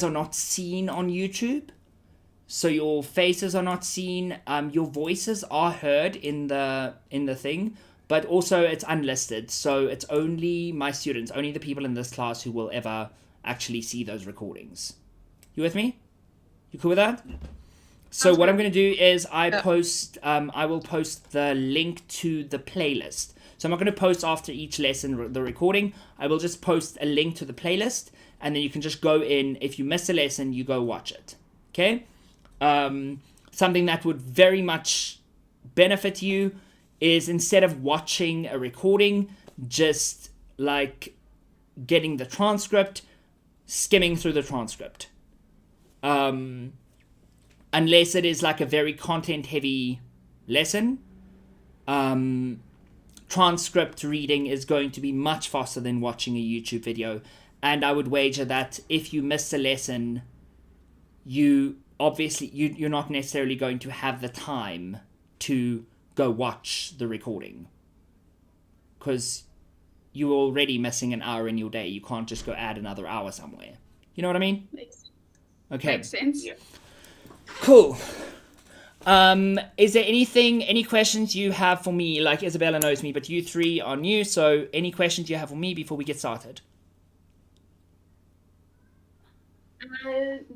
are not seen on YouTube. So your faces are not seen. Your voices are heard in the thing, but also it's unlisted. So it's only my students, only the people in this class who will ever actually see those recordings. You with me? You cool with that? So what I'm going to do is I will post the link to the playlist. So I'm not going to post after each lesson the recording. I will just post a link to the playlist, and then you can just go in. If you miss a lesson, you go watch it. Okay? Something that would very much benefit you is, instead of watching a recording, just like getting the transcript, skimming through the transcript. Unless it is like a very content heavy lesson, transcript reading is going to be much faster than watching a YouTube video. And I would wager that if you miss a lesson, you're not necessarily going to have the time to go watch the recording, because you're already missing an hour in your day. You can't just go add another hour somewhere. You know what I mean? Makes sense. Yeah. Cool. Is there any questions you have for me? Like, Isabella knows me, but you three are new, so any questions you have for me before we get started?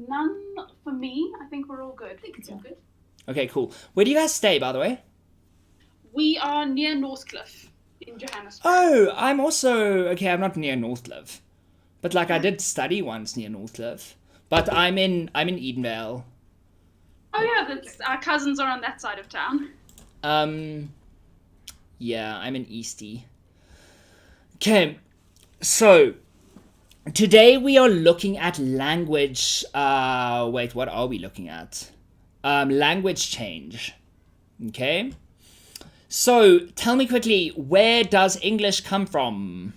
None for me. I think we're all good. I think it's all good. Okay, cool. Where do you guys stay, by the way? We are near Northcliffe in Johannesburg. Oh, I'm not near Northcliffe. But like, I did study once near Northcliffe. But I'm in Edenvale. Oh yeah, our cousins are on that side of town. Yeah, I'm in Eastie. Okay, so today we are looking at language. Wait, what are we looking at? Language change. Okay. So tell me quickly, where does English come from?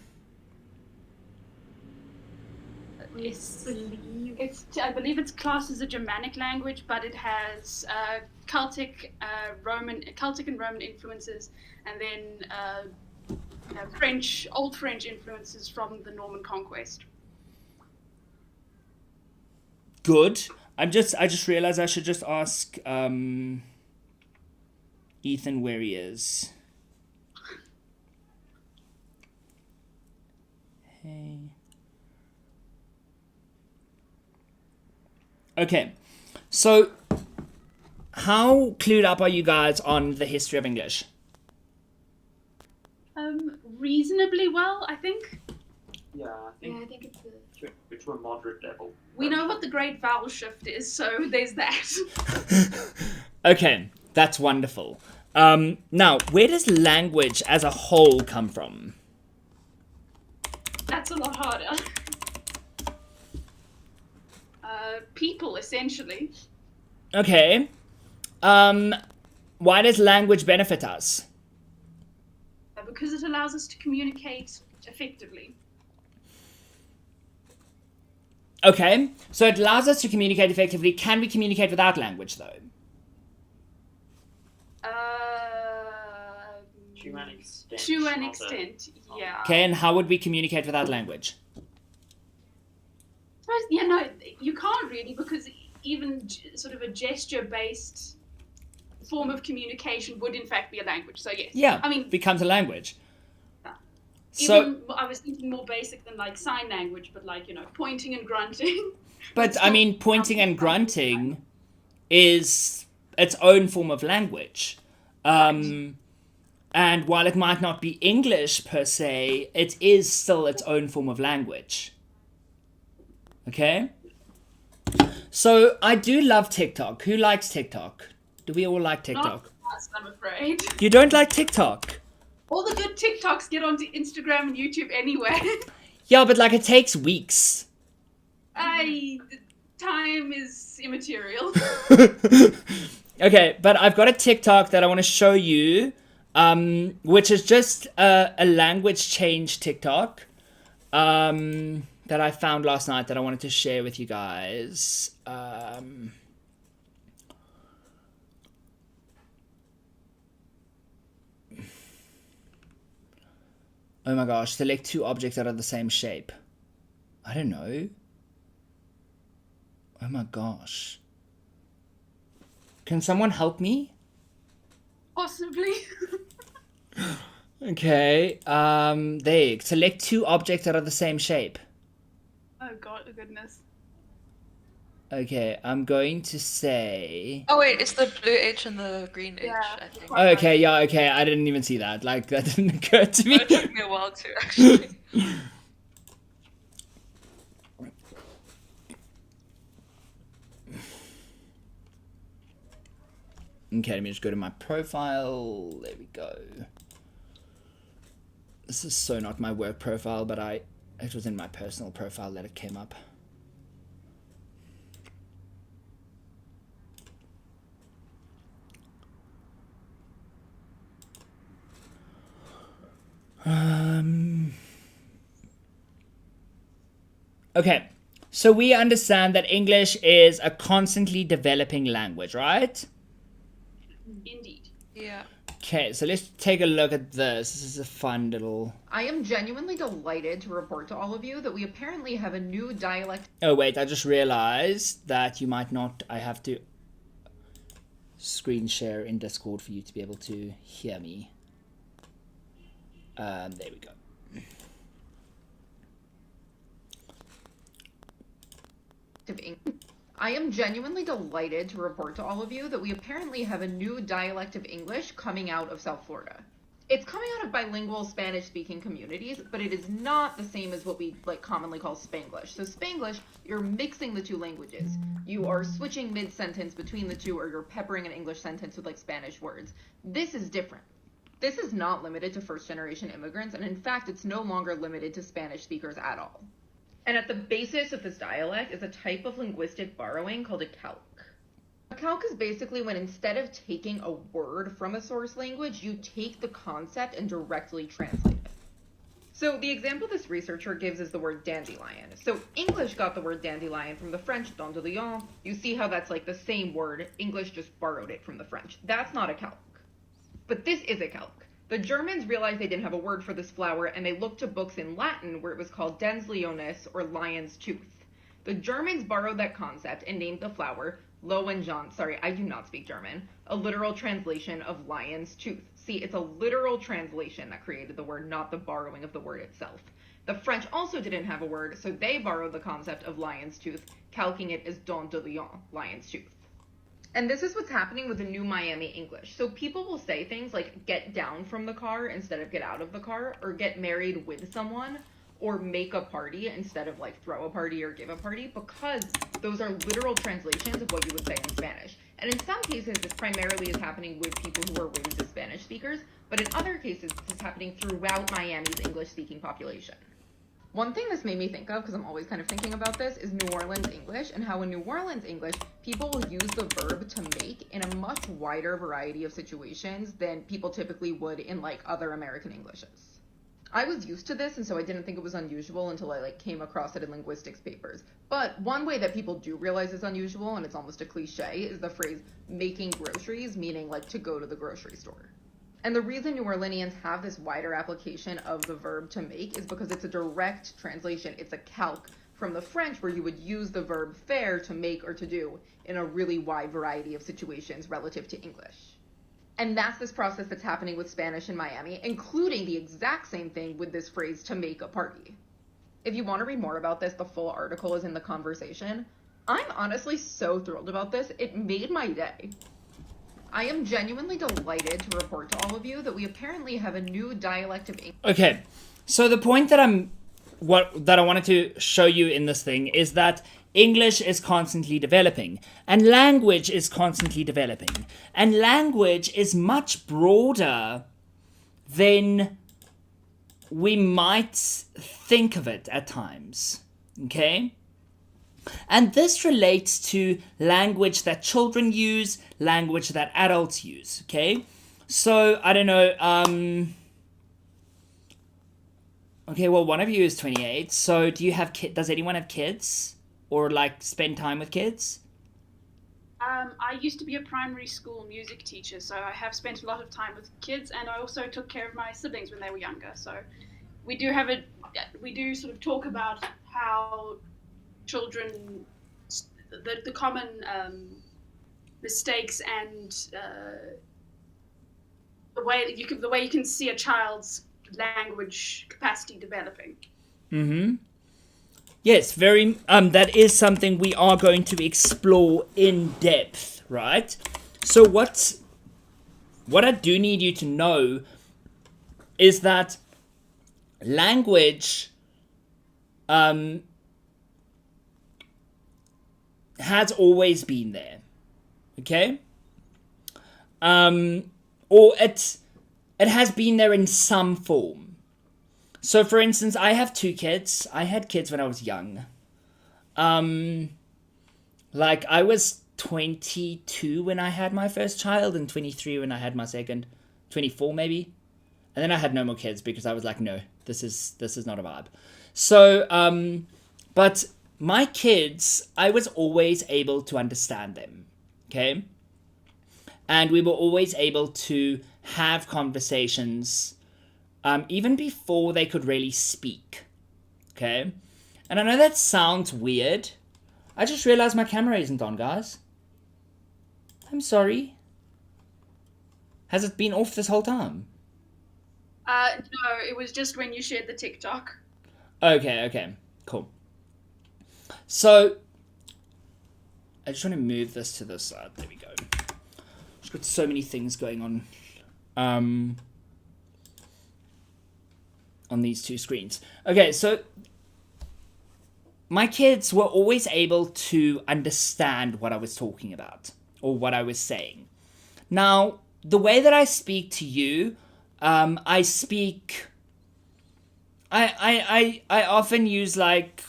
I believe it's classed as a Germanic language, but it has Celtic and Roman influences, and then Old French influences from the Norman conquest. Good. I just realized I should just ask Ethan where he is. Hey. Okay, so how clued up are you guys on the history of English? Reasonably well, I think. Yeah, I think it's to a moderate level. We know what the Great Vowel Shift is, so there's that. Okay, that's wonderful. Now, where does language as a whole come from? That's a lot harder. People, essentially. Okay. Why does language benefit us? Because it allows us to communicate effectively. Okay, so it allows us to communicate effectively. Can we communicate without language, though? To an extent. Yeah. Okay, and how would we communicate without language? Yeah, no, you can't really, because even sort of a gesture-based form of communication would in fact be a language. So yes. Yeah, I mean, becomes a language. Yeah. So even, I was thinking more basic than like sign language, but like, pointing and grunting. But I mean, pointing and grunting is its own form of language. And while it might not be English per se, it is still its own form of language. Okay? So I do love TikTok. Who likes TikTok? Do we all like TikTok? Not us, I'm afraid. You don't like TikTok? All the good TikToks get onto Instagram and YouTube anyway. Yeah, but like it takes weeks. Time is immaterial. Okay, but I've got a TikTok that I want to show you, which is just a language change TikTok that I found last night that I wanted to share with you guys. Oh my gosh, select two objects that are the same shape. I don't know. Oh my gosh. Can someone help me? Possibly. Okay. There. Select 2 objects that are the same shape. Oh god, goodness. Okay, I'm going to say... Oh wait, it's the blue H and the green H, I think. Oh, okay, yeah, okay. I didn't even see that. Like, that didn't occur to me. It took me a while too, actually. Okay, let me just go to my profile. There we go. This is so not my work profile, but it was in my personal profile that it came up. Okay, so we understand that English is a constantly developing language, right? Indeed. Yeah. Okay, so let's take a look at this. This is a fun little... I am genuinely delighted to report to all of you that we apparently have a new dialect. Oh, wait, I just realized that you might not... I have to screen share in Discord for you to be able to hear me. There we go. I am genuinely delighted to report to all of you that we apparently have a new dialect of English coming out of South Florida. It's coming out of bilingual Spanish-speaking communities, but it is not the same as what we commonly call Spanglish. So Spanglish, you're mixing the 2 languages. You are switching mid-sentence between the 2, or you're peppering an English sentence with Spanish words. This is different. This is not limited to first-generation immigrants, and in fact, it's no longer limited to Spanish speakers at all. And at the basis of this dialect is a type of linguistic borrowing called a calque. A calque is basically when instead of taking a word from a source language, you take the concept and directly translate it. So the example this researcher gives is the word dandelion. So English got the word dandelion from the French dandelion. You see how that's the same word. English just borrowed it from the French. That's not a calque. But this is a calque. The Germans realized they didn't have a word for this flower, and they looked to books in Latin where it was called dens leonis, or lion's tooth. The Germans borrowed that concept and named the flower Lowenjan, sorry, I do not speak German, a literal translation of lion's tooth. See, it's a literal translation that created the word, not the borrowing of the word itself. The French also didn't have a word, so they borrowed the concept of lion's tooth, calquing it as dent de lion, lion's tooth. And this is what's happening with the new Miami English. So people will say things like get down from the car instead of get out of the car, or get married with someone, or make a party instead of throw a party or give a party, because those are literal translations of what you would say in Spanish. And in some cases, this primarily is happening with people who are raised as Spanish speakers, but in other cases, this is happening throughout Miami's English-speaking population. One thing this made me think of, because I'm always kind of thinking about this, is New Orleans English, and how in New Orleans English, people will use the verb to make in a much wider variety of situations than people typically would in other American Englishes. I was used to this, and so I didn't think it was unusual until I came across it in linguistics papers. But one way that people do realize is unusual, and it's almost a cliche, is the phrase making groceries, meaning to go to the grocery store. And the reason New Orleanians have this wider application of the verb to make is because it's a direct translation. It's a calque from the French, where you would use the verb faire to make or to do in a really wide variety of situations relative to English. And that's this process that's happening with Spanish in Miami, including the exact same thing with this phrase to make a party. If you want to read more about this, the full article is in the conversation. I'm honestly so thrilled about this. It made my day. I am genuinely delighted to report to all of you that we apparently have a new dialect of English. Okay, so the point that I wanted to show you in this thing is that English is constantly developing, and language is constantly developing, and language is much broader than we might think of it at times. Okay? And this relates to language that children use, language that adults use, okay? So, I don't know, okay, well, one of you is 28, so do you have does anyone have kids? Or, spend time with kids? I used to be a primary school music teacher, so I have spent a lot of time with kids, and I also took care of my siblings when they were younger, so we do sort of talk about how children the common mistakes and the way you can see a child's language capacity developing. Mm-hmm. Yes, very. That is something we are going to explore in depth, right? So what I do need you to know is that language has always been there, okay? Or it has been there in some form. So, for instance, I have 2 kids. I had kids when I was young. Like, I was 22 when I had my first child, and 23 when I had my second. 24 maybe. And then I had no more kids because I was like, no, this is not a vibe. So, but my kids, I was always able to understand them, okay? And we were always able to have conversations even before they could really speak, okay? And I know that sounds weird. I just realized my camera isn't on, guys. I'm sorry. Has it been off this whole time? No, it was just when you shared the TikTok. Okay, cool. So, I just want to move this to this side. There we go. Just got so many things going on these 2 screens. Okay, so my kids were always able to understand what I was talking about or what I was saying. Now, the way that I speak to you, I often use like,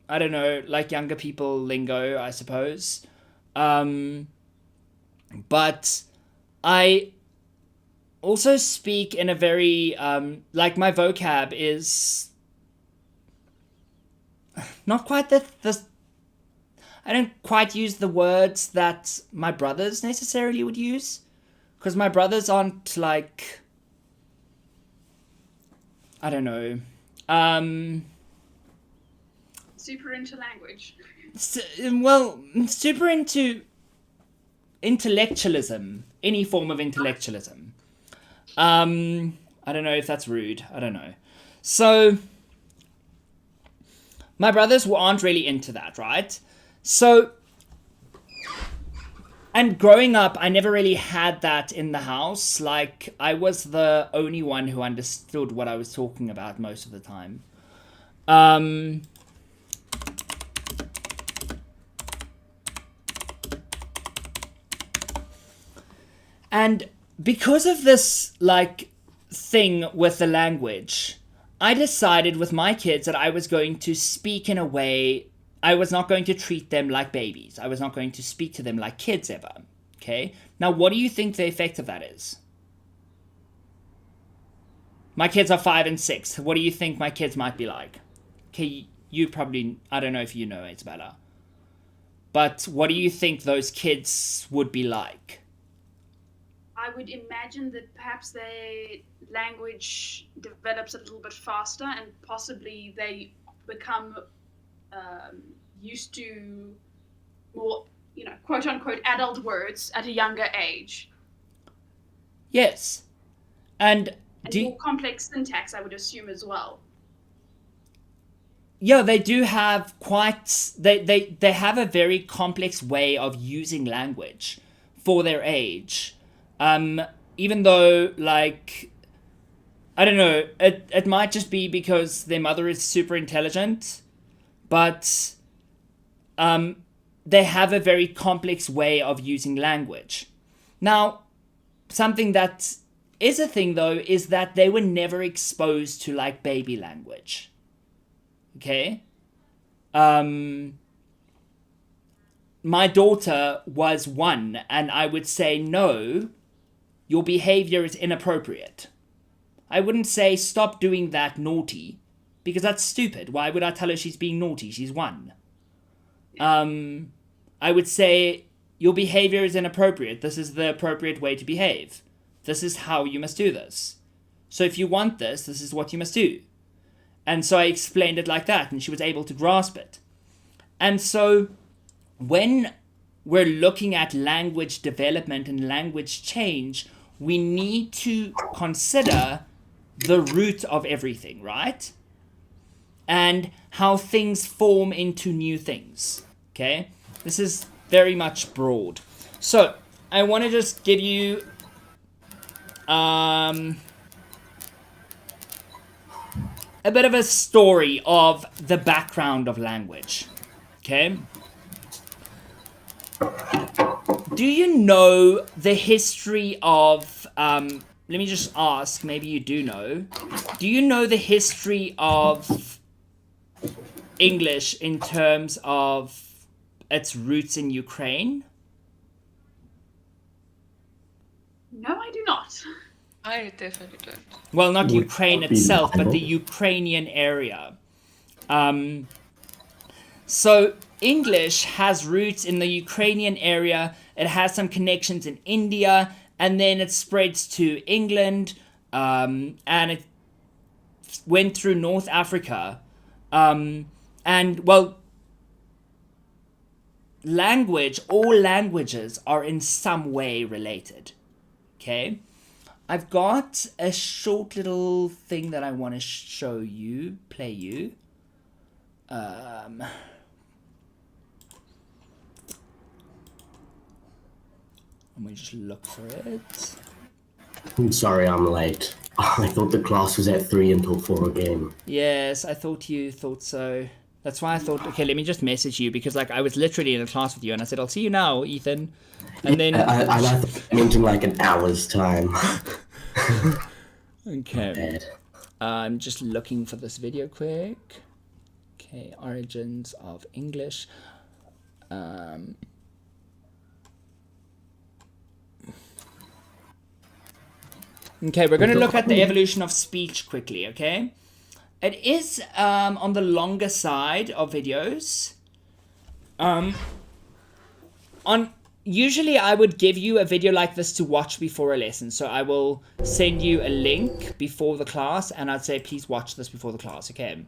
I don't know, like younger people lingo, I suppose. But I also speak in a very, like my vocab is not quite the I don't quite use the words that my brothers necessarily would use. Because my brothers aren't like, I don't know, super into language. Well, super into intellectualism, any form of intellectualism. I don't know if that's rude. I don't know. So, my brothers aren't really into that, right? So, and growing up, I never really had that in the house. Like, I was the only one who understood what I was talking about most of the time. And because of this, like, thing with the language, I decided with my kids that I was going to speak in a way, I was not going to treat them like babies. I was not going to speak to them like kids ever. Okay? Now, what do you think the effect of that is? My kids are 5 and 6. What do you think my kids might be like? Okay, you probably, I don't know if you know, Isabella. But what do you think those kids would be like? I would imagine that perhaps their language develops a little bit faster and possibly they become used to more, quote unquote, adult words at a younger age. Yes. And more complex syntax, I would assume, as well. Yeah, they do have quite, they have a very complex way of using language for their age. Even though, like, I don't know, it might just be because their mother is super intelligent, but they have a very complex way of using language. Now, something that is a thing, though, is that they were never exposed to, like, baby language. Okay? My daughter was 1, and I would say, no, your behavior is inappropriate. I wouldn't say, stop doing that, naughty, because that's stupid. Why would I tell her she's being naughty? She's 1. I would say, your behavior is inappropriate. This is the appropriate way to behave. This is how you must do this. So if you want this, this is what you must do. And so I explained it like that, and she was able to grasp it. And so when we're looking at language development and language change, we need to consider the root of everything, right? And how things form into new things, okay? This is very much broad. So, I want to just give you a bit of a story of the background of language, okay? Do you know the history of, let me just ask, maybe you do know. Do you know the history of English in terms of its roots in Ukraine? No, I do not. I definitely don't. Well, not Ukraine itself, but the Ukrainian area. So English has roots in the Ukrainian area. It has some connections in India, and then it spreads to England, and it went through North Africa. And, well, all languages are in some way related. Okay? I've got a short little thing that I want to show you, play you. Let me just look for it. I'm sorry I'm late. I thought the class was at 3 until 4 again. Yes, I thought you thought so. That's why I thought, okay, let me just message you, because like I was literally in a class with you and I said, I'll see you now, Ethan. And then I thought you meant in like an hour's time. okay. Bad. I'm just looking for this video quick. Okay, origins of English. Okay, we're going to look at the evolution of speech quickly, okay? It is on the longer side of videos. Usually I would give you a video like this to watch before a lesson. So I will send you a link before the class and I'd say, please watch this before the class, okay?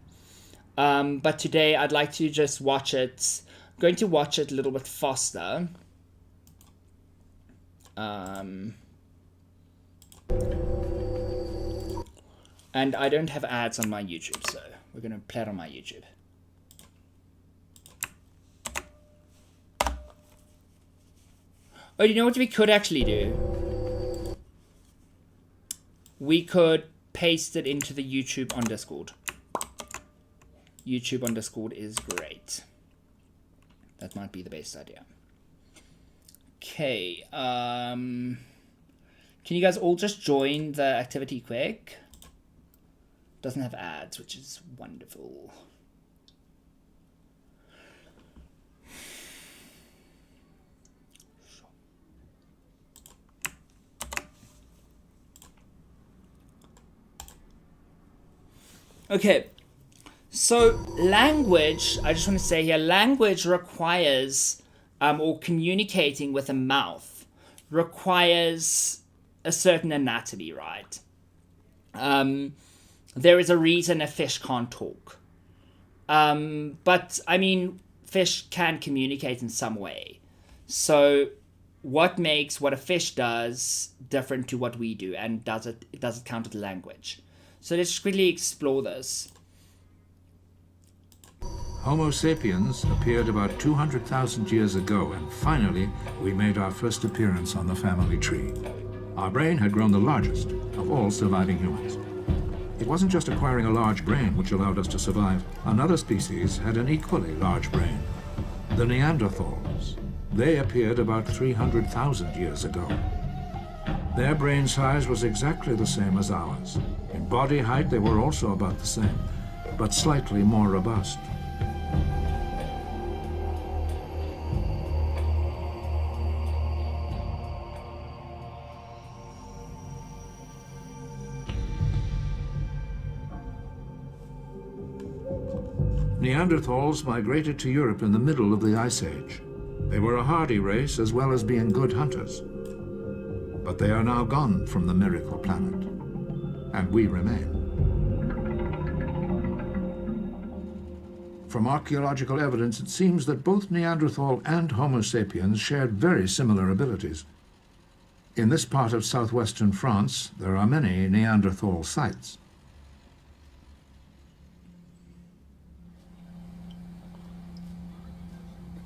But today I'd like to just watch it. I'm going to watch it a little bit faster. And I don't have ads on my YouTube, so we're going to play it on my YouTube. Oh, you know what we could actually do? We could paste it into the YouTube on Discord. YouTube on Discord is great. That might be the best idea. Okay. Can you guys all just join the activity quick? Doesn't have ads, which is wonderful. Okay, so language, I just want to say here, language requires, or communicating with a mouth, requires a certain anatomy, right? There is a reason a fish can't talk. But, I mean, fish can communicate in some way. So what makes what a fish does different to what we do, and does it count as language? So let's quickly explore this. Homo sapiens appeared about 200,000 years ago, and finally we made our first appearance on the family tree. Our brain had grown the largest of all surviving humans. It wasn't just acquiring a large brain which allowed us to survive. Another species had an equally large brain, the Neanderthals. They appeared about 300,000 years ago. Their brain size was exactly the same as ours. In body height, they were also about the same, but slightly more robust. Neanderthals migrated to Europe in the middle of the Ice Age. They were a hardy race as well as being good hunters. But they are now gone from the miracle planet, and we remain. From archaeological evidence, it seems that both Neanderthal and Homo sapiens shared very similar abilities. In this part of southwestern France, there are many Neanderthal sites.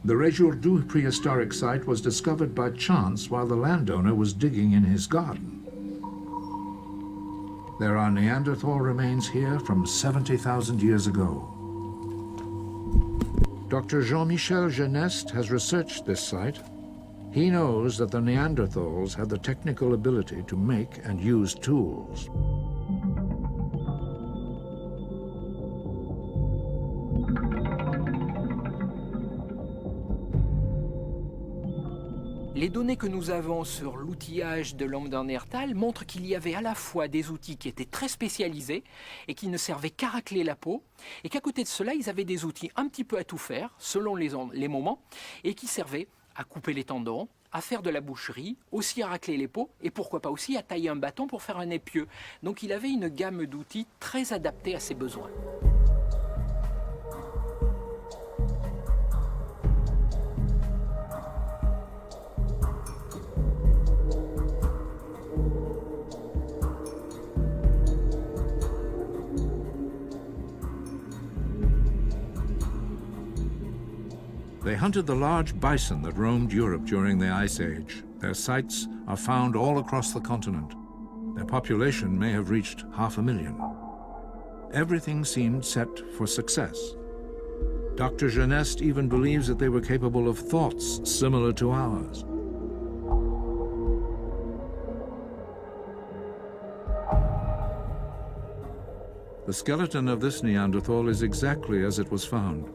The Réjourdu prehistoric site was discovered by chance while the landowner was digging in his garden. There are Neanderthal remains here from 70,000 years ago. Dr. Jean-Michel Geneste has researched this site. He knows that the Neanderthals had the technical ability to make and use tools. Les données que nous avons sur l'outillage de l'homme d'un Néandertal montrent qu'il y avait à la fois des outils qui étaient très spécialisés et qui ne servaient qu'à racler la peau, et qu'à côté de cela, ils avaient des outils un petit peu à tout faire, selon les moments, et qui servaient à couper les tendons, à faire de la boucherie, aussi à racler les peaux, et pourquoi pas aussi à tailler un bâton pour faire un épieu. Donc il avait une gamme d'outils très adaptée à ses besoins. They hunted the large bison that roamed Europe during the Ice Age. Their sites are found all across the continent. Their population may have reached 500,000. Everything seemed set for success. Dr. Geneste even believes that they were capable of thoughts similar to ours. The skeleton of this Neanderthal is exactly as it was found.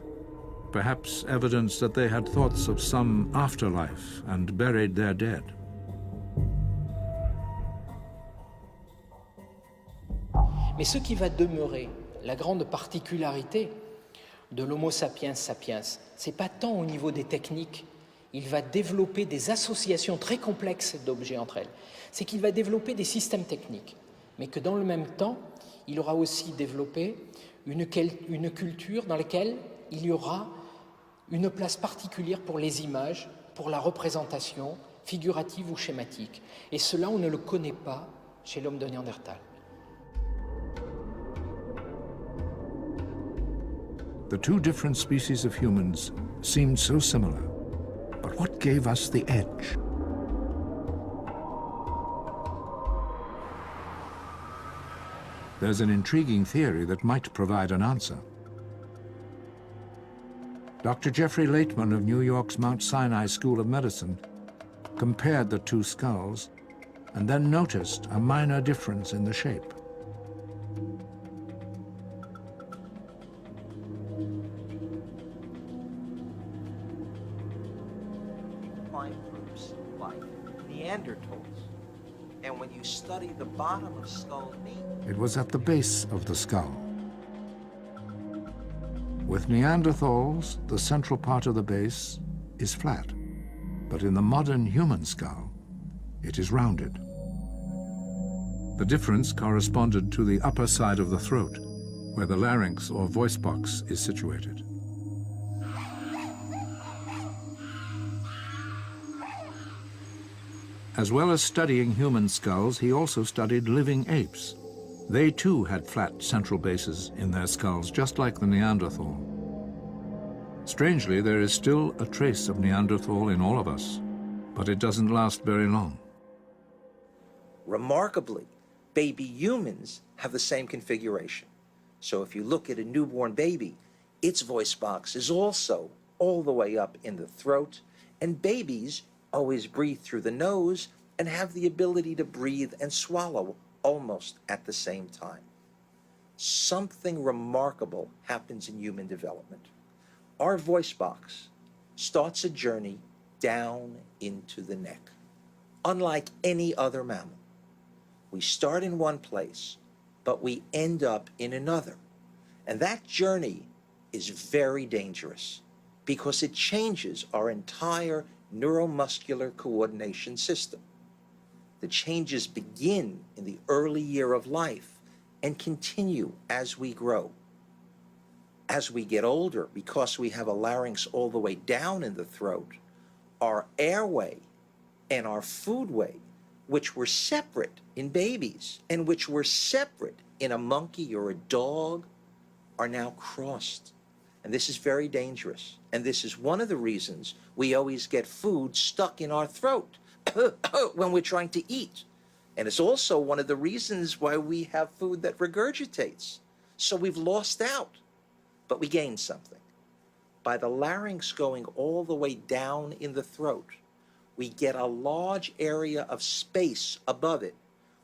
Perhaps evidence that they had thoughts of some afterlife and buried their dead. Mais ce qui va demeurer, la grande particularité de l'Homo sapiens sapiens, c'est pas tant au niveau des techniques, il va développer des associations très complexes d'objets entre elles, c'est qu'il va développer des systèmes techniques, mais que dans le même temps, il aura aussi développé une culture dans laquelle il y aura une place particulière pour les images, pour la représentation figurative ou schématique. Et cela, on ne le connaît pas chez l'homme de Néandertal. The two different species of humans seemed so similar, but what gave us the edge? There's an intriguing theory that might provide an answer. Dr. Jeffrey Laitman of New York's Mount Sinai School of Medicine compared the two skulls and then noticed a minor difference in the shape. Find groups like Neanderthals, and when you study the bottom of skull meat, It was at the base of the skull. With Neanderthals, the central part of the base is flat, but in the modern human skull, it is rounded. The difference corresponded to the upper side of the throat, where the larynx or voice box is situated. As well as studying human skulls, he also studied living apes. They too had flat central bases in their skulls, just like the Neanderthal. Strangely, there is still a trace of Neanderthal in all of us, but it doesn't last very long. remarkably, baby humans have the same configuration. So if you look at a newborn baby, its voice box is also all the way up in the throat, and babies always breathe through the nose and have the ability to breathe and swallow almost at the same time. Something remarkable happens in human development. Our voice box starts a journey down into the neck. Unlike any other mammal, we start in one place, but we end up in another. And that journey is very dangerous because it changes our entire neuromuscular coordination system. The changes begin in the early year of life and continue as we grow. As we get older, because we have a larynx all the way down in the throat, our airway and our foodway, which were separate in babies and which were separate in a monkey or a dog, are now crossed. And this is very dangerous. And this is one of the reasons we always get food stuck in our throat when we're trying to eat. And it's also one of the reasons why we have food that regurgitates. So we've lost out, but we gained something. By the larynx going all the way down in the throat, we get a large area of space above it,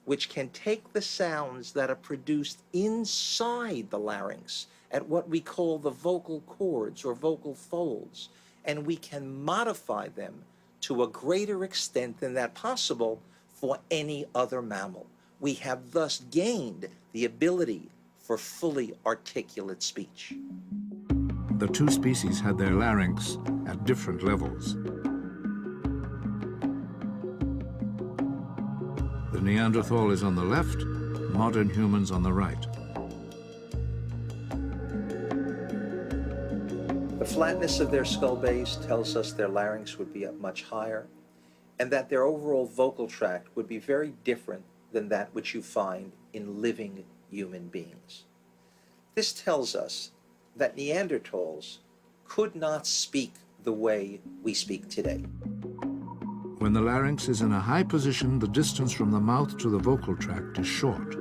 which can take the sounds that are produced inside the larynx at what we call the vocal cords or vocal folds, and we can modify them to a greater extent than that possible for any other mammal. We have thus gained the ability for fully articulate speech. The two species had their larynx at different levels. The Neanderthal is on the left, modern humans on the right. The flatness of their skull base tells us their larynx would be up much higher, and that their overall vocal tract would be very different than that which you find in living human beings. This tells us that Neanderthals could not speak the way we speak today. When the larynx is in a high position, the distance from the mouth to the vocal tract is short.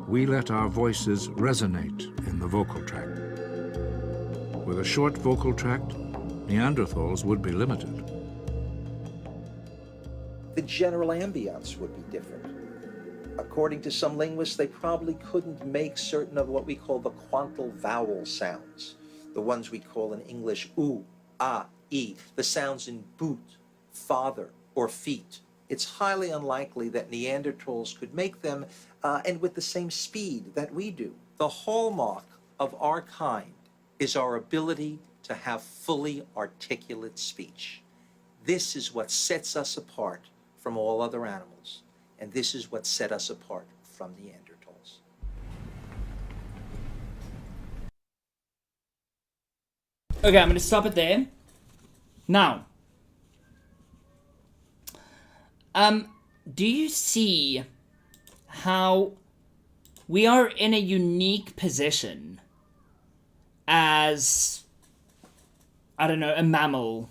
We let our voices resonate in the vocal tract. With a short vocal tract, Neanderthals would be limited. The general ambience would be different. According to some linguists, they probably couldn't make certain of what we call the quantal vowel sounds, the ones we call in English oo, ah, e, the sounds in boot, father, or feet. It's highly unlikely that Neanderthals could make them, and with the same speed that we do. The hallmark of our kind is our ability to have fully articulate speech. This is what sets us apart from all other animals, and this is what set us apart from Neanderthals. Okay, I'm going to stop it there. Now, do you see how we are in a unique position as, I don't know, a mammal,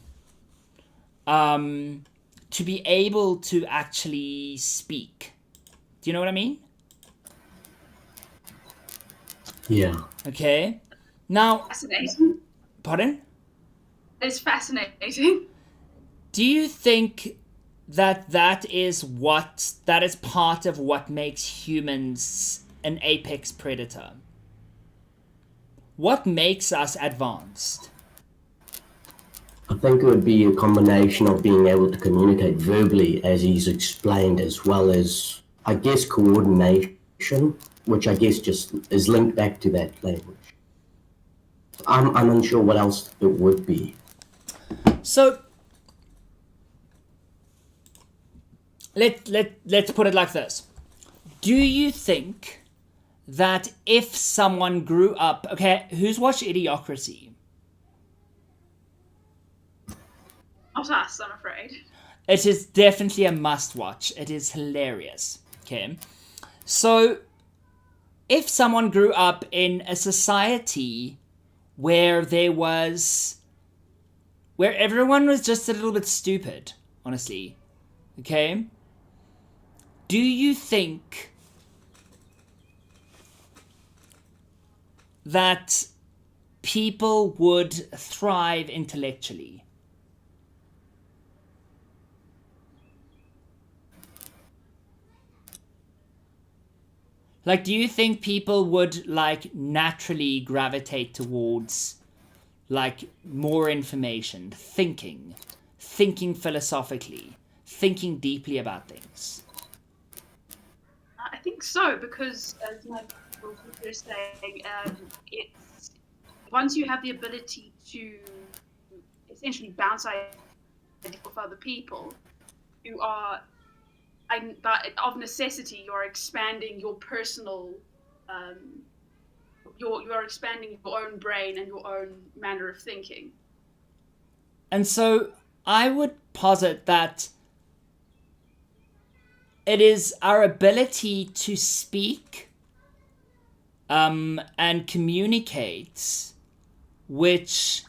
to be able to actually speak? Do you know what I mean? Yeah. Okay. Now, Fascinating. pardon? It's fascinating. Do you think that is part of what makes humans an apex predator? What makes us advanced? I think it would be a combination of being able to communicate verbally, as he's explained, as well as, I guess, coordination, which I guess just is linked back to that language. I'm unsure what else it would be. So let's put it like this. Do you think that if someone grew up, okay, who's watched Idiocracy? Not us, I'm afraid. It is definitely a must watch. It is hilarious. Okay. So if someone grew up in a society where everyone was just a little bit stupid, honestly, okay, do you think that people would thrive intellectually? Like, do you think people would, like, naturally gravitate towards, like, more information, thinking philosophically, thinking deeply about things? I think so, because as my sister is saying, it's once you have the ability to essentially bounce ideas off other people, you are, of necessity, you're expanding your personal you're expanding your own brain and your own manner of thinking. And so I would posit that it is our ability to speak and communicate which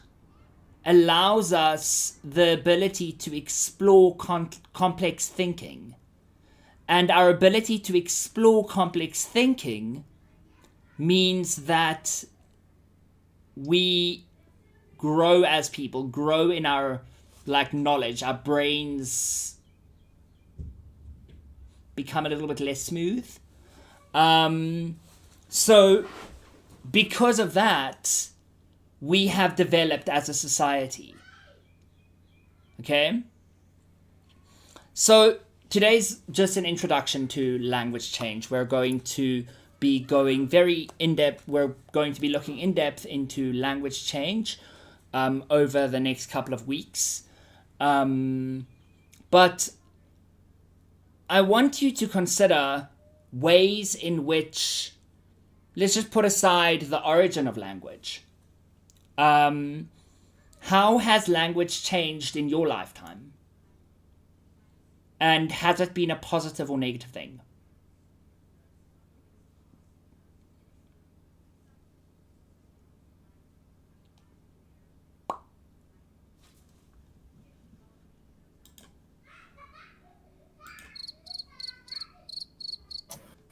allows us the ability to explore complex thinking. And our ability to explore complex thinking means that we grow as people, grow in our knowledge. Our brains become a little bit less smooth. So because of that, we have developed as a society. Okay? So today's just an introduction to language change. We're going to be going very in-depth. We're going to be looking in-depth into language change over the next couple of weeks. But I want you to consider ways in which, let's just put aside the origin of language. How has language changed in your lifetime? And has it been a positive or negative thing?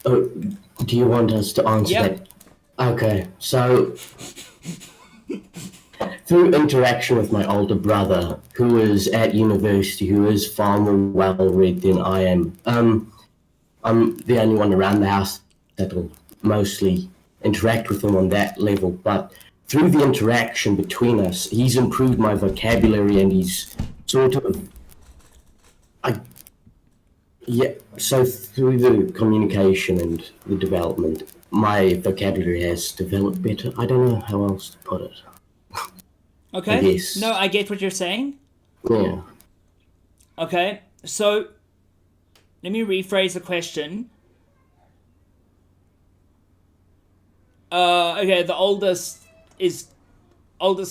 Oh, do you want us to answer that? Okay, so through interaction with my older brother, who is at university, who is far more well-read than I am, I'm the only one around the house that will mostly interact with him on that level, but through the interaction between us, he's improved my vocabulary and he's sort of... so through the communication and the development, my vocabulary has developed better. I don't know how else to put it. Okay. No, I get what you're saying. Yeah. Okay, so let me rephrase the question. Okay, the oldest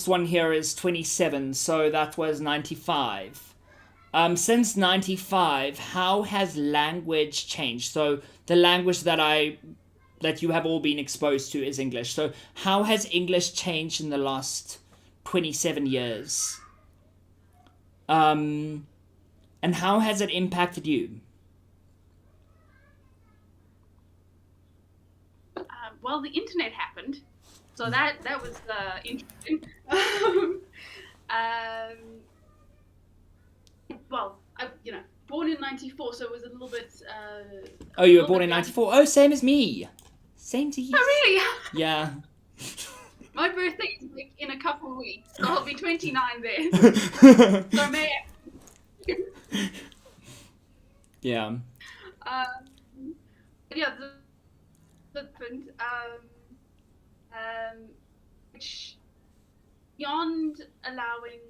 one here is 27, so that was 95. Since 95, how has language changed? So the language that you have all been exposed to is English. So how has English changed in the last 27 years? And how has it impacted you? Well, the internet happened, so that was interesting. Well, born in '94, so it was a little bit. Oh, you were born in '94. Oh, same as me. Same to you. Oh, really? Yeah. My birthday is in a couple of weeks, so I'll be 29 then. So may. Yeah. Yeah. Which beyond allowing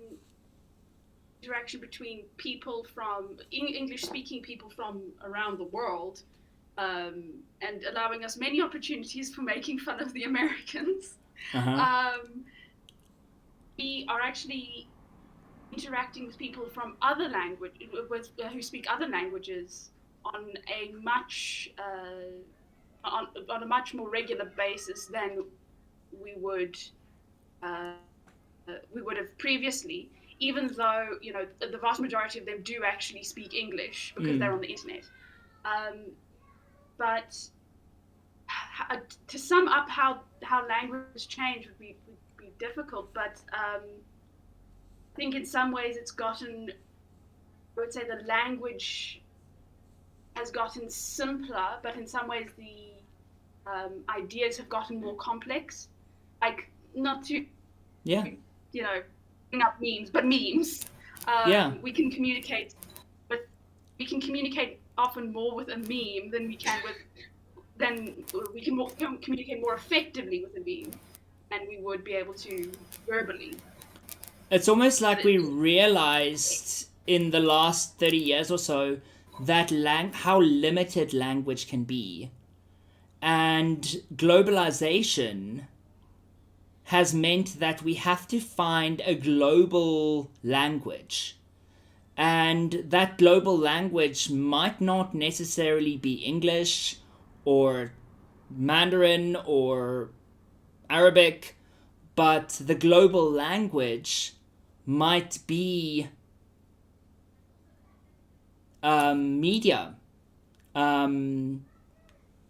interaction between people from English-speaking people from around the world, and allowing us many opportunities for making fun of the Americans. We are actually interacting with people from other who speak other languages on a much on a much more regular basis than we would have previously, even though the vast majority of them do actually speak English because they're on the internet. But to sum up how language change would be difficult, but I think in some ways it's gotten, I would say the language has gotten simpler, but in some ways the ideas have gotten more complex. Like, not to, bring up memes, but memes. We can communicate often more with a meme than we can communicate more effectively with a meme than we would be able to verbally. It's almost like we realized in the last 30 years or so that how limited language can be. And globalization has meant that we have to find a global language. And that global language might not necessarily be English or Mandarin or Arabic, but the global language might be media,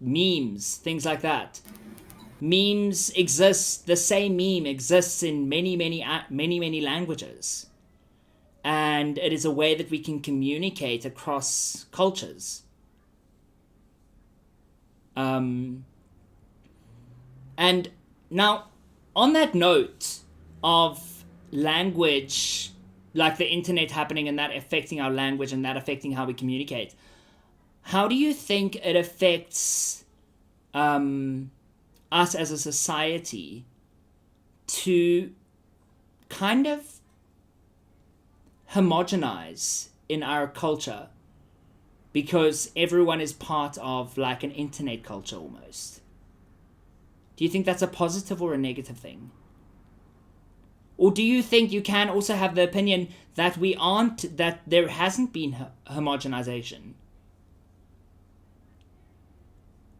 memes, things like that. Memes exist, the same meme exists in many languages. And it is a way that we can communicate across cultures. And now, on that note of language, like the internet happening and that affecting our language and that affecting how we communicate, how do you think it affects us as a society to kind of homogenize in our culture, because everyone is part of like an internet culture almost? Do you think that's a positive or a negative thing? Or do you think you can also have the opinion that that there hasn't been homogenization?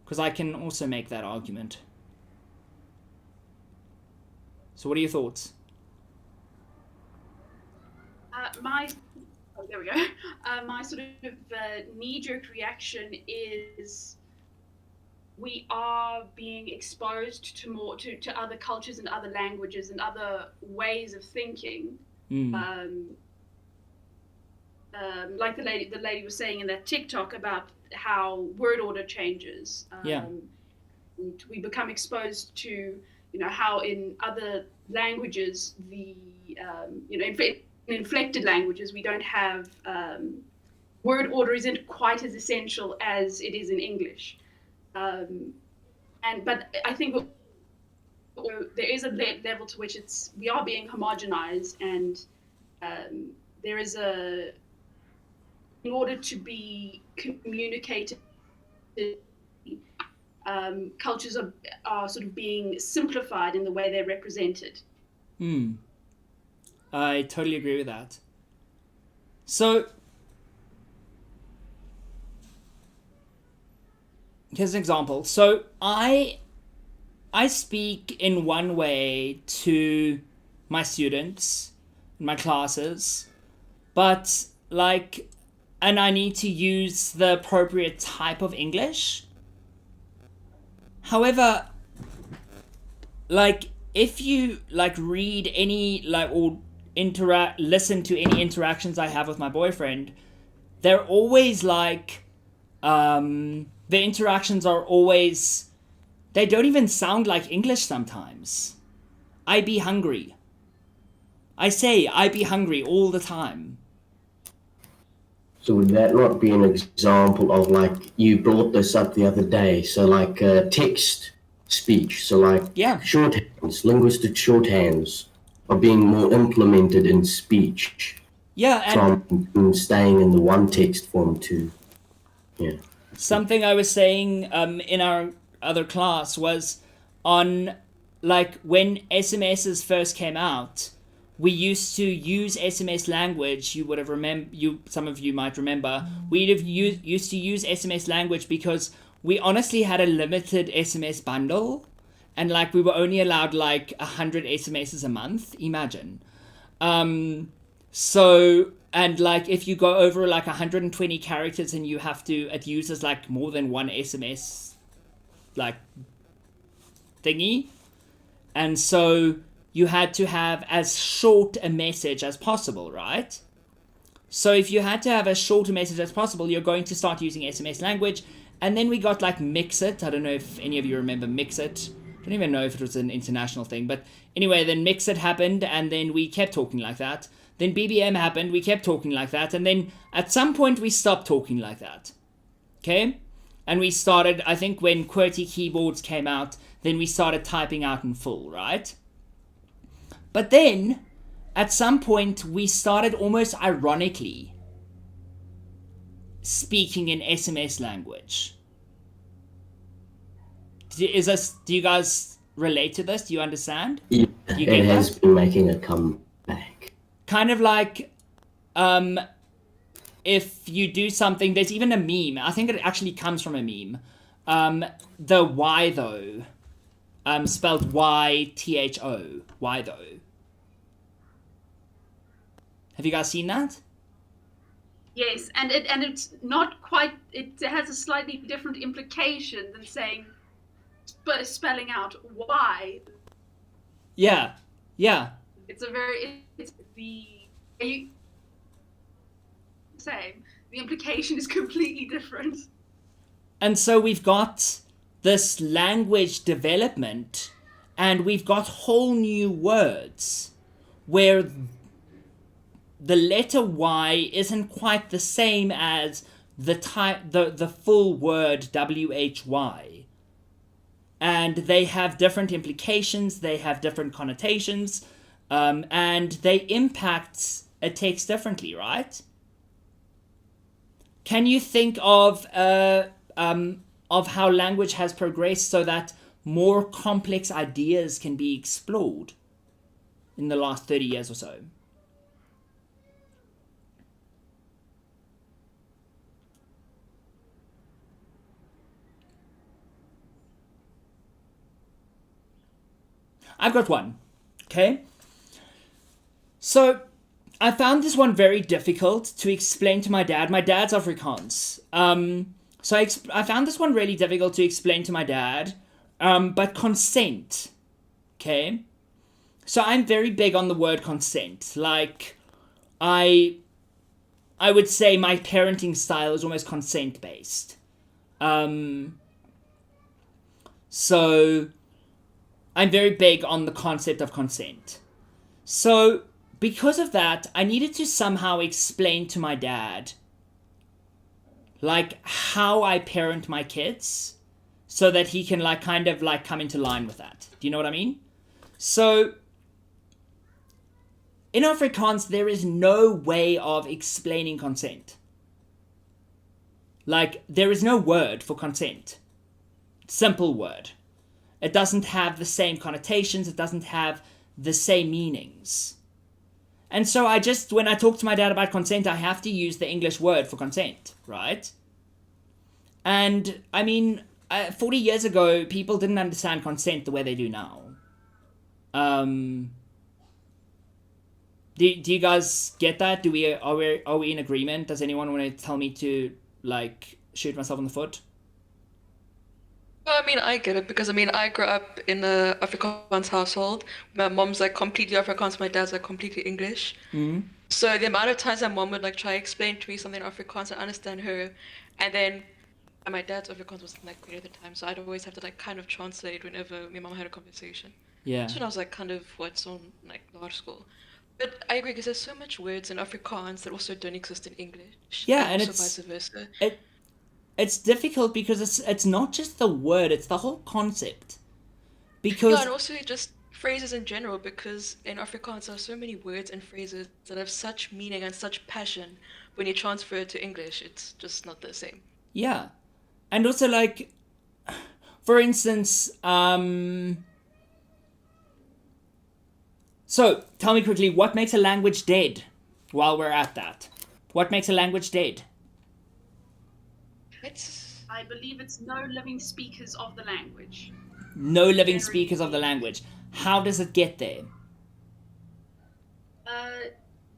Because I can also make that argument. So what are your thoughts? My sort of knee-jerk reaction is we are being exposed to other cultures and other languages and other ways of thinking. Like the lady was saying in that TikTok about how word order changes. And we become exposed to, how in other languages, in inflected languages, we don't have word order isn't quite as essential as it is in English. But I think there is a level to which we are being homogenized, and there is in order to be communicated, cultures are sort of being simplified in the way they're represented. I totally agree with that. So, here's an example. So, I speak in one way to my students, in my classes, but and I need to use the appropriate type of English. However, if you read any or listen to any interactions I have with my boyfriend, they're always the interactions are always, they don't even sound like English sometimes. I be hungry. I say I be hungry all the time. So would that not be an example of you brought this up the other day? So text speech. So shorthands, linguistic shorthands are being more implemented in speech. Yeah, and from staying in the one text form to, something I was saying in our other class was on when SMSs first came out, we used to use SMS language. You would have some of you might remember. We'd have used to use SMS language because we honestly had a limited SMS bundle, and we were only allowed 100 SMSs a month. Imagine. So, and if you go over 120 characters and you have to, it uses more than one SMS thingy, and so you had to have as short a message as possible, right? So if you had to have as short a message as possible, you're going to start using SMS language. And then we got Mixit. I don't know if any of you remember Mixit. I don't even know if it was an international thing. But anyway, then Mixit happened, and then we kept talking like that. Then BBM happened, we kept talking like that. And then at some point we stopped talking like that. Okay? And we started, I think when QWERTY keyboards came out, then we started typing out in full, right? But then, at some point, we started almost ironically speaking in SMS language. Do you guys relate to this? Do you understand? Yeah, You it get has that? been making a comeback. Kind of like, if you do something, there's even a meme. I think it actually comes from a meme. The why though, spelled Y-T-H-O. Why though? Have you guys seen that? Yes, and it's not quite. It has a slightly different implication than saying spelling out why. Yeah, yeah. It's the same. The implication is completely different. And so we've got this language development, and we've got whole new words where the letter Y isn't quite the same as the full word WHY. And they have different implications, they have different connotations, and they impact a text differently, right? Can you think of how language has progressed so that more complex ideas can be explored in the last 30 years or so? I've got one, okay? So, I found this one very difficult to explain to my dad. My dad's Afrikaans. So I found this one really difficult to explain to my dad. But consent, okay? So I'm very big on the word consent. Like, I would say my parenting style is almost consent-based. So I'm very big on the concept of consent. So because of that, I needed to somehow explain to my dad, like, how I parent my kids so that he can, like, kind of, like, come into line with that. Do you know what I mean? So in Afrikaans, there is no way of explaining consent. Like, there is no word for consent. Simple word. It doesn't have the same connotations. It doesn't have the same meanings. And so when I talk to my dad about consent, I have to use the English word for consent, right? And, I mean, 40 years ago, people didn't understand consent the way they do now. Do you guys get that? Are we in agreement? Does anyone want to tell me to, like, shoot myself in the foot? Well, I mean, I get it because I grew up in a Afrikaans household. My mom's like completely Afrikaans, my dad's like completely English. Mm-hmm. So the amount of times my mom would like try to explain to me something in Afrikaans and understand her, and then my dad's Afrikaans wasn't like great at the time, so I'd always have to like kind of translate whenever my mom had a conversation. Yeah. That's when I was like kind of on like large school. But I agree because there's so much words in Afrikaans that also don't exist in English. Yeah, and also it's vice versa. It's difficult because it's not just the word, it's the whole concept. Yeah, Because and also just phrases in general, because in Afrikaans there are so many words and phrases that have such meaning and such passion. When you transfer it to English, it's just not the same. yeah. And also, like, for instance, so tell me quickly, what makes a language dead while we're at that? What makes a language dead? I believe it's no living speakers of the language. No living speakers of the language. How does it get there?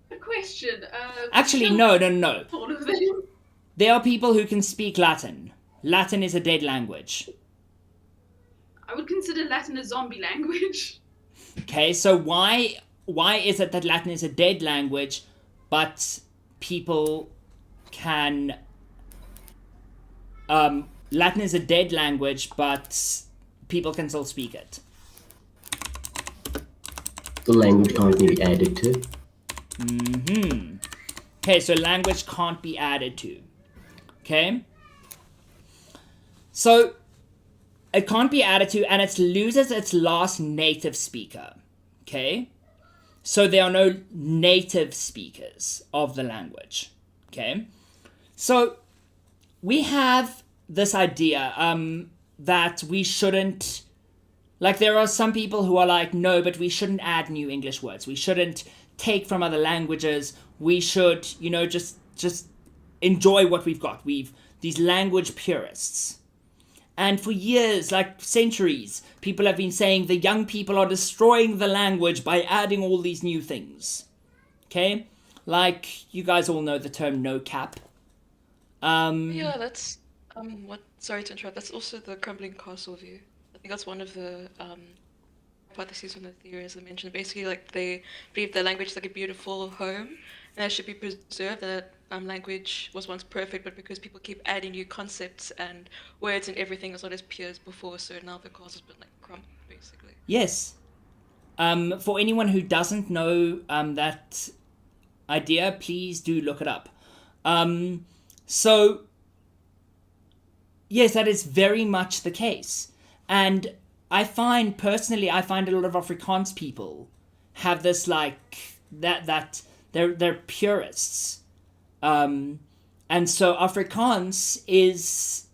Good question. Actually, still no. all of them. There are people who can speak Latin. Latin is a dead language. I would consider Latin a zombie language. Okay, so why is it that Latin is a dead language, but people can... Latin is a dead language, but people can still speak it? The language can't be added to. Mm-hmm. Okay, so language can't be added to. Okay? So, it can't be added to, and it loses its last native speaker. Okay? So there are no native speakers of the language. Okay? So, we have this idea that we shouldn't... Like, there are some people who are like, no, but we shouldn't add new English words. We shouldn't take from other languages. We should, you know, just enjoy what we've got. These language purists. And for years, like centuries, people have been saying the young people are destroying the language by adding all these new things. Okay? Like, you guys all know the term no cap. Yeah, that's sorry to interrupt. That's also the crumbling castle view. I think that's one of the hypotheses from the theories I mentioned. Basically, like they believe the language is like a beautiful home and it should be preserved. That language was once perfect, but because people keep adding new concepts and words and everything, it's not as pure as before. So now the castle's been like crumbled, basically. Yes. For anyone who doesn't know that idea, please do look it up. So, yes, that is very much the case. And I find a lot of Afrikaans people have this like that they're purists. And so Afrikaans is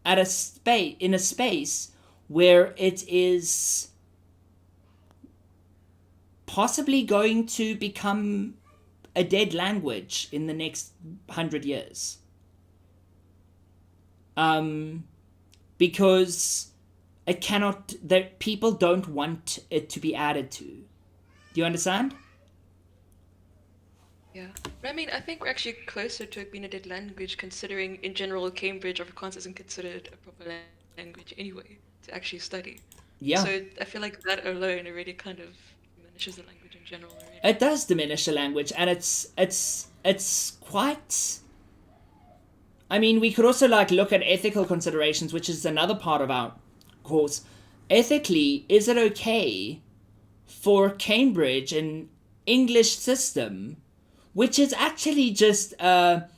in a space where it is possibly going to become a dead language in the next 100 years. Because people don't want it to be added to. Do you understand? Yeah. But I mean, I think we're actually closer to it being a dead language, considering in general Cambridge Afrikaans isn't considered a proper language anyway to actually study. Yeah. So I feel like that alone already kind of diminishes the language in general already. It does diminish the language, and it's quite... I mean, we could also like look at ethical considerations, which is another part of our course. Ethically, is it okay for Cambridge, an English system, which is actually just a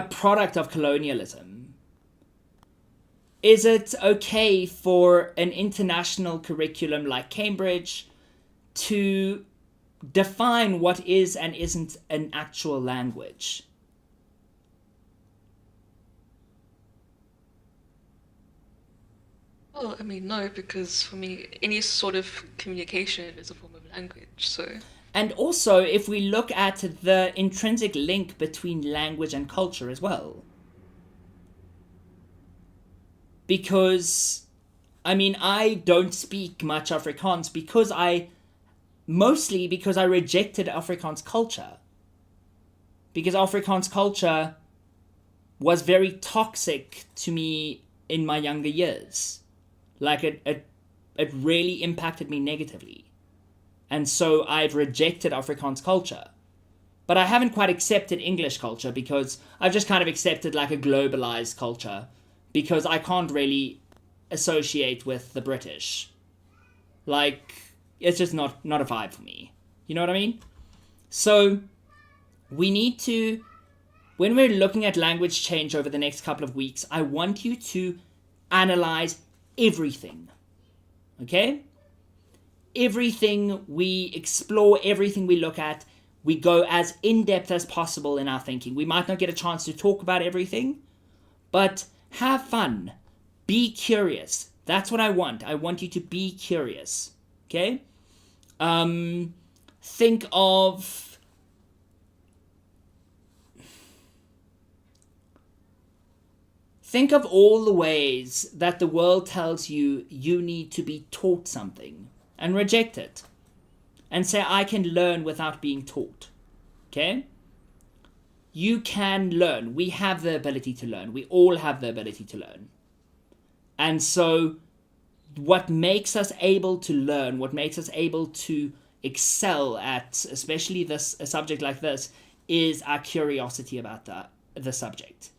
product of colonialism, is it okay for an international curriculum like Cambridge to define what is and isn't an actual language? Well, I mean, no, because for me, any sort of communication is a form of language, so... And also, if we look at the intrinsic link between language and culture as well. Because, I mean, I don't speak much Afrikaans mostly because I rejected Afrikaans culture. Because Afrikaans culture was very toxic to me in my younger years. Like, it really impacted me negatively. And so I've rejected Afrikaans culture. But I haven't quite accepted English culture because I've just kind of accepted like a globalized culture because I can't really associate with the British. Like, it's just not a vibe for me. You know what I mean? So we need to, when we're looking at language change over the next couple of weeks, I want you to analyze everything. Okay? Everything we explore, everything we look at, we go as in-depth as possible in our thinking. We might not get a chance to talk about everything, but have fun. Be curious. That's what I want. I want you to be curious. Okay? Think of... Think of all the ways that the world tells you you need to be taught something, and reject it. And say, I can learn without being taught. Okay? You can learn. We have the ability to learn. We all have the ability to learn. And so, what makes us able to learn, what makes us able to excel at, especially a subject like this, is our curiosity about the subject.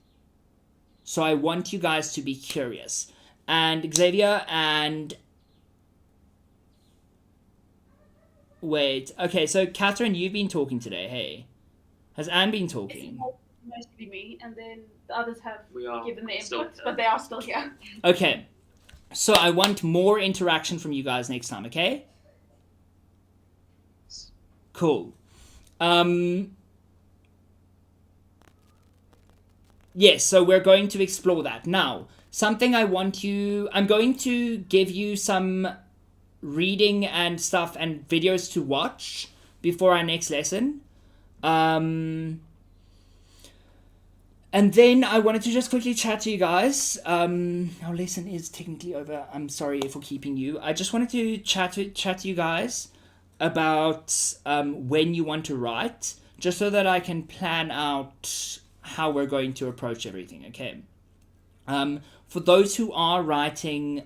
So I want you guys to be curious. And Xavier and... Wait, okay, so Catherine, you've been talking today, hey? Has Anne been talking? Mostly me, and then the others have We given their still input, here. but they are still here. Okay, so I want more interaction from you guys next time, okay? Cool. yes, so we're going to explore that. Now, something I'm going to give you some reading and stuff and videos to watch before our next lesson. And then I wanted to just quickly chat to you guys. Our lesson is technically over. I'm sorry for keeping you. I just wanted to chat to you guys about when you want to write, just so that I can plan out how we're going to approach everything, okay? For those who are writing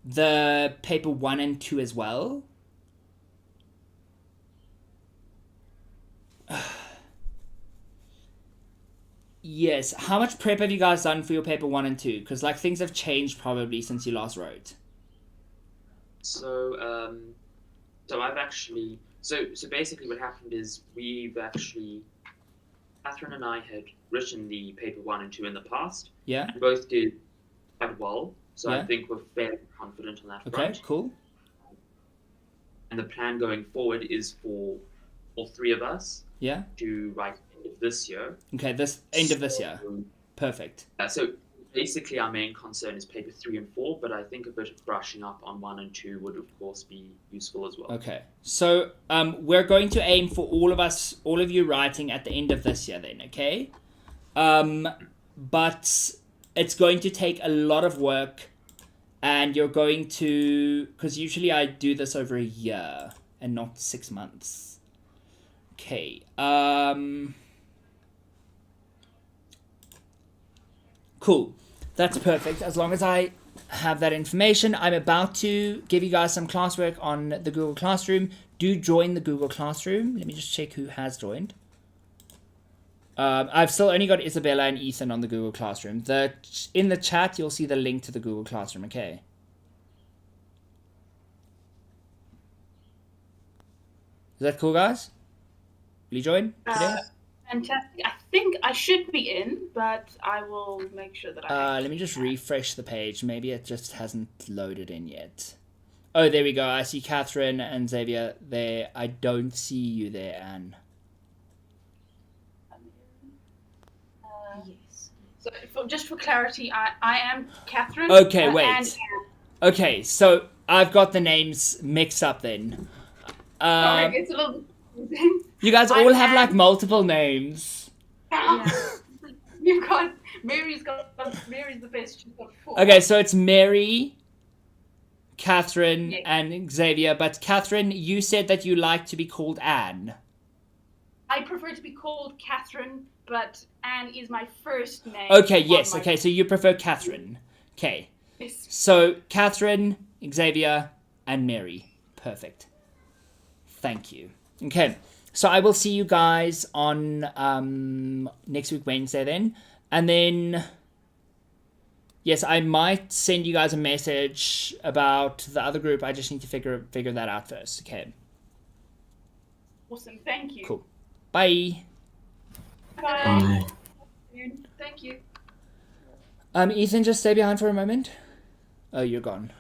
the paper 1 and 2 as well, yes, how much prep have you guys done for your paper 1 and 2? Because like things have changed probably since you last wrote. So I've actually so basically what happened is Catherine and I had written the paper 1 and 2 in the past. Yeah. And both did quite well. So Yeah. I think we're fairly confident on that Okay, front. cool. And the plan going forward is for all three of us Yeah. to write this year. Okay, this end of this year. Perfect. So basically our main concern is paper 3 and 4, but I think a bit of brushing up on 1 and 2 would of course be useful as well. Okay, so we're going to aim for all of you writing at the end of this year then, okay? But it's going to take a lot of work, and you're going to, because usually I do this over a year and not 6 months. Okay, cool. That's perfect. As long as I have that information, I'm about to give you guys some classwork on the Google Classroom. Do join the Google Classroom. Let me just check who has joined. I've still only got Isabella and Ethan on the Google Classroom. In the chat, you'll see the link to the Google Classroom, okay? Is that cool, guys? Will you join today? Fantastic. I think I should be in, but I will make sure that I... Let me just refresh the page. Maybe it just hasn't loaded in yet. Oh, there we go. I see Catherine and Xavier there. I don't see you there, Anne. Yes. So just for clarity, I am Catherine. Okay, wait. And Okay, so I've got the names mixed up then. sorry, it's a little confusing. You guys all have like multiple names. Yeah. You've got Mary's the best. She's got 4. Okay, so it's Mary, Catherine, Yes. and Xavier. But Catherine, you said that you like to be called Anne. I prefer to be called Catherine, but Anne is my first name. Okay, on yes. my- Okay, so you prefer Catherine. Okay. Yes. So Catherine, Xavier, and Mary. Perfect. Thank you. Okay. So I will see you guys on next week, Wednesday then. And then, yes, I might send you guys a message about the other group. I just need to figure that out first. Okay. Awesome. Thank you. Cool. Bye. Bye. Thank you. Ethan, just stay behind for a moment. Oh, you're gone.